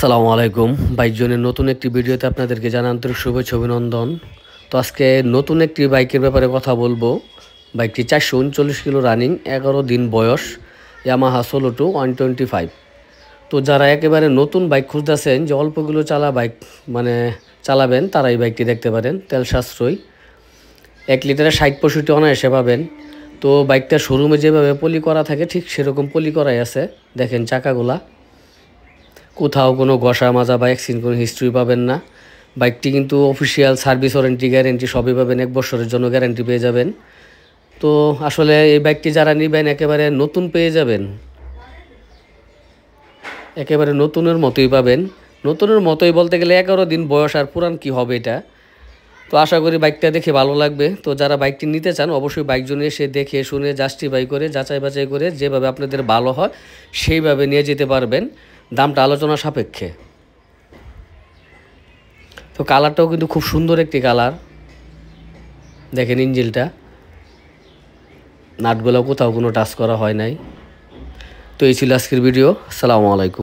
আসসালামু আলাইকুম। বাইকজনের নতুন একটি ভিডিওতে আপনাদেরকে জানাই আন্তরিক শুভেচ্ছা অভিনন্দন। তো আজকে নতুন একটি বাইকের ব্যাপারে কথা বলবো। বাইকটি 439 কিলো রানিং, 11 দিন বয়স, ইয়ামাহা সোলো 2 125। তো যারা একেবারে নতুন বাইক খুঁজতেছেন যে অল্পগুলো বাইক চালাবেন, তারা এই বাইকটি দেখতে পারেন। তেল সাশ্রয়ী, 1 লিটারে 60-65 অনায়াসে পাবেন। তো বাইকটা শোরুমে যেভাবে পলি করা থাকে ঠিক সেরকম পলি করাই আছে। দেখেন চাকাগুলা, কোথাও কোনো ঘষা মাজা বা অ্যাক্সিডেন্ট কোনো হিস্ট্রি পাবেন না। বাইকটি কিন্তু অফিসিয়াল সার্ভিস ওয়ারেন্টি গ্যারেন্টি সবই পাবেন, 1 বছরের জন্য গ্যারেন্টি পেয়ে যাবেন। তো আসলে এই বাইকটি যারা নেবেন একেবারে নতুন পেয়ে যাবেন, একেবারে নতুনের মতোই পাবেন। নতুনের মতোই বলতে গেলে 11 দিন বয়স, আর পুরান কি হবে এটা। তো আশা করি বাইকটা দেখে ভালো লাগবে। তো যারা বাইকটি নিতে চান অবশ্যই বাইকজনে এসে দেখে শুনে জাস্টিফাই করে যাচাই বাছাই করে যেভাবে আপনাদের ভালো হয় সেইভাবে নিয়ে যেতে পারবেন, দামটা আলোচনা সাপেক্ষে। তো কালারটাও কিন্তু খুব সুন্দর একটি কালার। দেখেন ইঞ্জিলটা, নাটগুলো কোথাও কোনো টাচ করা হয় নাই। তো এই ছিল আজকের ভিডিও। আসসালামু আলাইকুম।